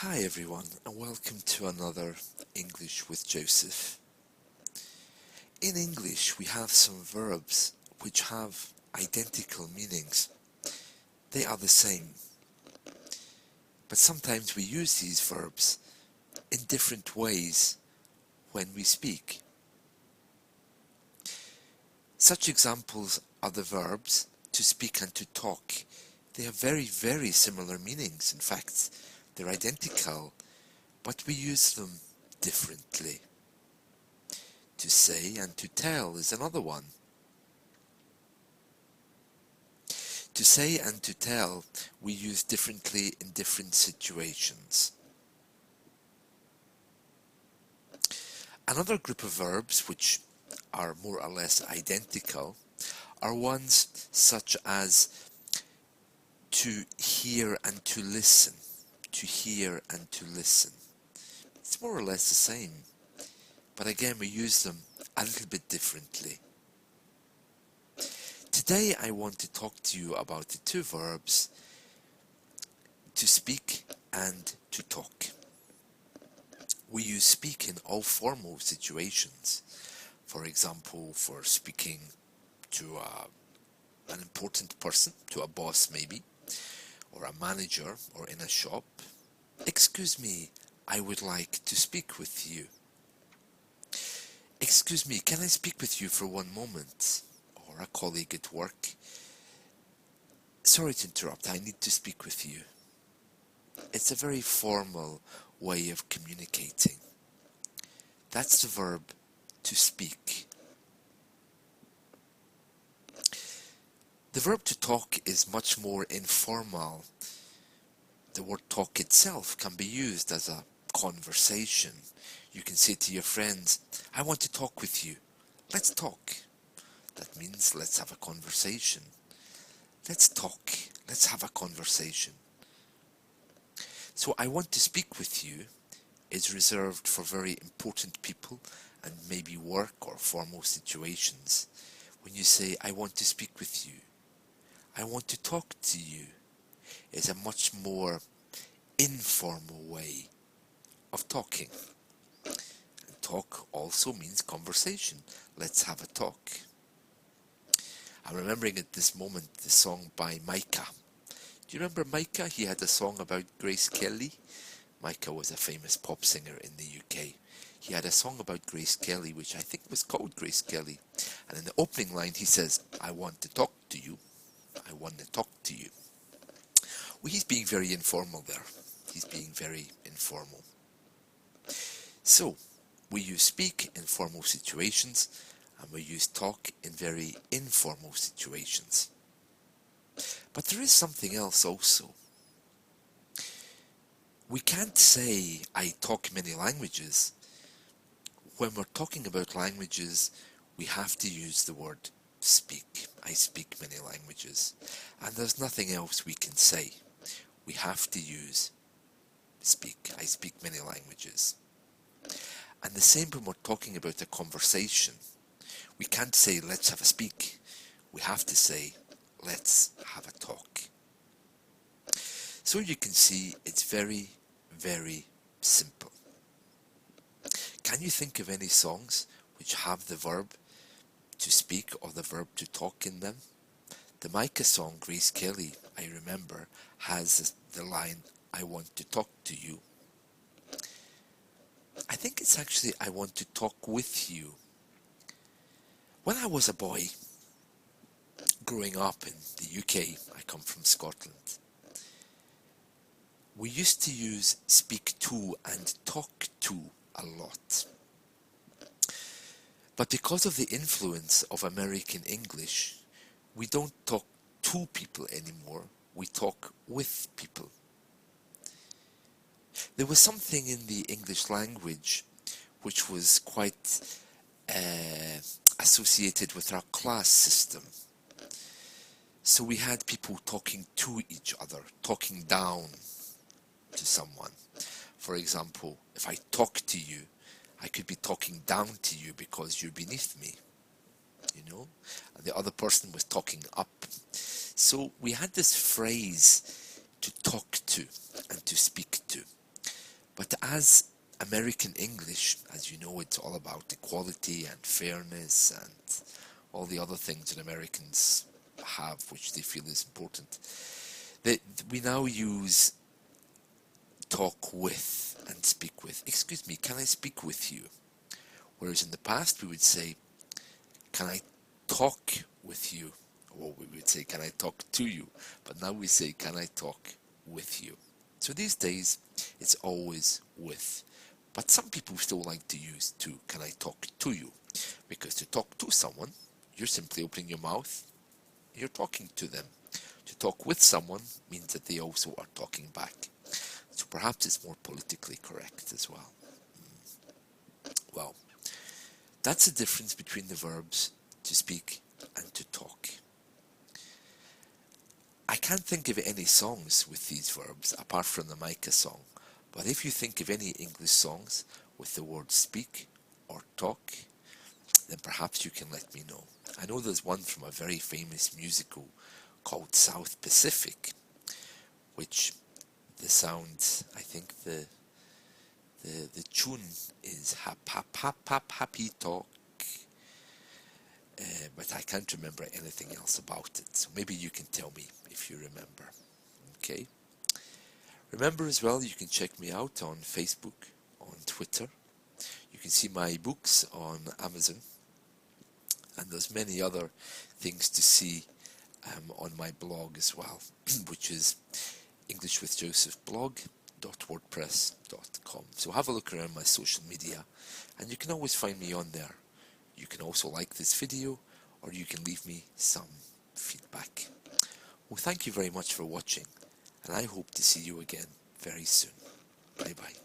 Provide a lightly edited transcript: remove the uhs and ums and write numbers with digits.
Hi everyone, and welcome to another English with Joseph. In English we have some verbs which have identical meanings. They are the same. But sometimes we use these verbs in different ways when we speak. Such examples are the verbs to speak and to talk. They have very similar meanings. In fact, they're identical, but we use them differently. To say and to tell is another one. To say and to tell we use differently in different situations. Another group of verbs which are more or less identical are ones such as to hear and to listen. To hear and to listen. It's more or less the same, but again we use them a little bit differently. Today I want to talk to you about the two verbs to speak and to talk. We use speak in all formal situations. For example, for speaking to an important person, to a boss maybe, or a manager, or in a shop. Excuse me, I would like to speak with you. Excuse me, can I speak with you for one moment? Or a colleague at work. Sorry to interrupt, I need to speak with you. It's a very formal way of communicating. That's the verb to speak. The verb to talk is much more informal. The word talk itself can be used as a conversation. You can say to your friends, I want to talk with you. Let's talk. That means let's have a conversation. Let's talk. Let's have a conversation. So I want to speak with you is reserved for very important people and maybe work or formal situations. When you say, I want to speak with you, I want to talk to you, is a much more informal way of talking. And talk also means conversation. Let's have a talk. I'm remembering at this moment the song by Micah. Do you remember Micah? He had a song about Grace Kelly. Micah was a famous pop singer in the UK. He had a song about Grace Kelly, which I think was called Grace Kelly. And in the opening line he says, I want to talk to you. I want to talk to you. Well, he's being very informal there. He's being very informal. So, we use speak in formal situations, and we use talk in very informal situations. But there is something else also. We can't say, I talk many languages. When we're talking about languages, we have to use the word speak. I speak many languages. And there's nothing else we can say. We have to use speak. I speak many languages. And the same when we're talking about a conversation. We can't say, let's have a speak. We have to say, let's have a talk. So you can see it's very simple. Can you think of any songs which have the verb to speak or the verb to talk in them? The Micah song, Grace Kelly, I remember, has the line, I want to talk to you. I think it's actually, I want to talk with you. When I was a boy, growing up in the UK, I come from Scotland, we used to use speak to and talk to a lot. But because of the influence of American English, we don't talk to people anymore, we talk with people. There was something in the English language which was quite associated with our class system. So we had people talking to each other, talking down to someone. For example, if I talk to you, I could be talking down to you because you're beneath me, you know, and the other person was talking up. So we had this phrase to talk to and to speak to. But as American English, as you know, it's all about equality and fairness and all the other things that Americans have, which they feel is important. We now use talk with and speak with. Excuse me, can I speak with you? Whereas in the past we would say, can I talk with you? Or we would say, can I talk to you? But now we say, can I talk with you? So these days, it's always with. But some people still like to use to, can I talk to you? Because to talk to someone, you're simply opening your mouth, you're talking to them. To talk with someone means that they also are talking back. So perhaps it's more politically correct as well. Well, that's the difference between the verbs to speak and to talk. I can't think of any songs with these verbs apart from the Micah song, but if you think of any English songs with the word speak or talk, then perhaps you can let me know. I know there's one from a very famous musical called South Pacific, which the sound, I think the tune is hap hap hap hap happy talk, but I can't remember anything else about it. So maybe you can tell me if you remember. Okay. Remember as well, you can check me out on Facebook, on Twitter. You can see my books on Amazon, and there's many other things to see on my blog as well, which is englishwithjosephblog.wordpress.com. So have a look around my social media, and you can always find me on there. You can also like this video, or you can leave me some feedback. Well, thank you very much for watching, and I hope to see you again very soon. Bye bye.